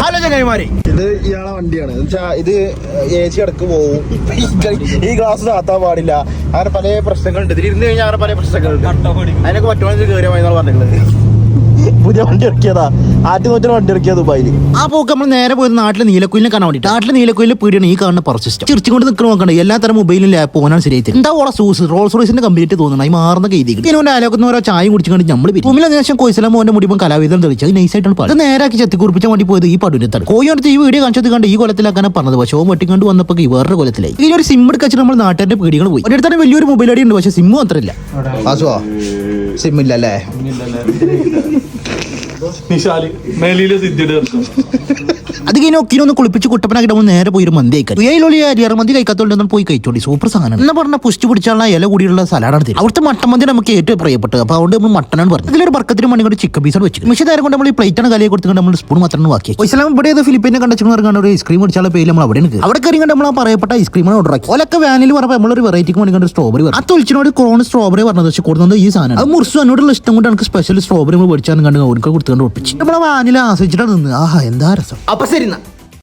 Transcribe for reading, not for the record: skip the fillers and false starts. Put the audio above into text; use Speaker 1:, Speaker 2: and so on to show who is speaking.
Speaker 1: Hello ചങ്ങായിമാരെ,
Speaker 2: ഇത് ഇയാളെ വണ്ടിയാണ്. ഇത് AC ഇടക്ക് പോവും, ഈ ഗ്ലാസ് താത്താൻ പാടില്ല, അങ്ങനെ പല പ്രശ്നങ്ങളുണ്ട്. ഇതിലിരുന്ന് കഴിഞ്ഞാൽ അങ്ങനെ പല പ്രശ്നങ്ങളുണ്ട്. അതിനൊക്കെ പറ്റുവാണെങ്കിൽ കയറിയ മതി എന്നാണ് പറഞ്ഞിട്ടുള്ളത്. പുതിയ വണ്ടി ഇറക്കിയതാ, ആറ്റുനൂറ്റിന് വണ്ടി ഇറക്കിയ ദുബായില്.
Speaker 1: ആ പോക്ക് നമ്മൾ നേരെ പോയത് നാട്ടിലെ നീലക്കുയിലിനെ കാണാൻ വേണ്ടി. നാട്ടിലെ നീലക്കുയിലിൽ പീടിയാണ് ഈ കാണുന്ന പർച്ചേസ്റ്റ്. ചിരിച്ചുകൊണ്ട് നിൽക്കുന്ന നോക്കണ്ട, എല്ലാ തരം മൊബൈലും ലാപ്പ് ഓനാണ് ശരിയായിട്ട്. എന്താ ഓളെ സൂസ് റോൾസ് റോയ്സിന്റെ കമ്പനിയായിട്ട് തോന്നുന്നത്. ഈ മാറുന്ന രീതികൾ പിന്നെ ആലോക്കുന്ന ഓരോ ചായ കുടിച്ചുകൊണ്ട് നമ്മൾ റൂമിൽ അന്വേഷണം കോയിസലാം മോന്റെ മുടിപ്പം കലാവിധം തെളിച്ചത് നൈസായിട്ടാണ് പറഞ്ഞത്. നേരാക്കി ചെത്തി കുറിപ്പിച്ച വേണ്ടി പോയത് ഈ പടുവിനെത്താണ്. കോയോടത്ത് ഈ വീഡിയോ കാണിച്ചത് കണ്ട് ഈ കൊലത്തിലാക്കാനാണ് പറഞ്ഞത്. പക്ഷേ ഓ വെട്ടിക്കൊണ്ട് വന്നപ്പോൾ ഈ വേറൊരു കൊലത്തിലായി. ഈ ഒരു സിം എടുക്കാൻ നമ്മൾ നാട്ടുകാരുടെ പീടികൾ പോയി. ഒരിടത്ത് തന്നെ വലിയൊരു മൊബൈൽ അടി ഉണ്ട്, പക്ഷേ സിമ്മ് മാത്രമില്ല. ആസുവാ സിമ്മില്ലല്ലേ? അത് കഴിഞ്ഞൊക്കെ കുളിപ്പിച്ച് കുട്ടപ്പനാക്കി നമ്മൾ നേരെ പോയി ഒരു മന്തി കഴിക്കാൻ. അരിയാറ് മന്തി കഴിക്കാത്തോണ്ട് പോയി കഴിച്ചോണ്ടി. സൂപ്പർ സാധനം എന്ന് പറഞ്ഞാൽ പുഷ്ടി പിടിച്ചുള്ള ഇല കൂടിയുള്ള സലാഡാണ് തരും. അവിടുത്തെ മട്ടൻ മന്തി നമുക്ക് ഏറ്റവും പ്രിയപ്പെട്ടത്. അപ്പോൾ അതുകൊണ്ട് നമ്മൾ മട്ടനാണ് പറഞ്ഞത്. ഇതിലൊരു ബർക്കത്തിന് മണി കൊണ്ട് ചിക്കൻ പീസാണ് വെച്ചു. മിഷൻ നേരം കൊണ്ട് നമ്മൾ ഈ പ്ലേറ്റാണ് കലയെ കൊടുത്തുകൊണ്ട് നമ്മൾ സ്പൂൺ മാത്രമാണ് ബാക്കി. ഇസ്ലാം ഇവിടെ ഫിലിപ്പിനെ കണ്ടെച്ചാൽ ഒരു ഐസ്ക്രീം കുടിച്ചാൽ പേര് നമ്മൾ അവിടെ ഉണ്ട്. അവിടെ കയറി കണ്ട് നമ്മൾ പറയപ്പെട്ട ഐസ്ക്രീമാണ് ഓർഡർ ആക്കി. ഓലൊക്കെ വാനിൽ പറഞ്ഞപ്പോൾ നമ്മളൊരു വെറൈറ്റിക്ക് വേണ്ടി കണ്ട് സ്ട്രോബറി പറഞ്ഞു. ആ തൊളിച്ചിനോട് കോൺ സ്ട്രോബറി പറഞ്ഞത് വെച്ച് കൊടുക്കുന്നത് ഈ സാധനം. അത് മുറിച്ചു എന്നോടുള്ള ഇഷ്ടം കൊണ്ട് നമുക്ക് സ്പെഷ്യൽ സ്ട്രോബറി നമ്മൾ മേടിച്ചാൽ കണ്ട് കൊടുത്തുകൊണ്ട് ഒപ്പിച്ച് നമ്മളെ വാനില ആസ്വദിച്ചിട്ടാണ് നിന്ന്. ആഹാ എന്താ രസം. അപ്പൊ ശരി.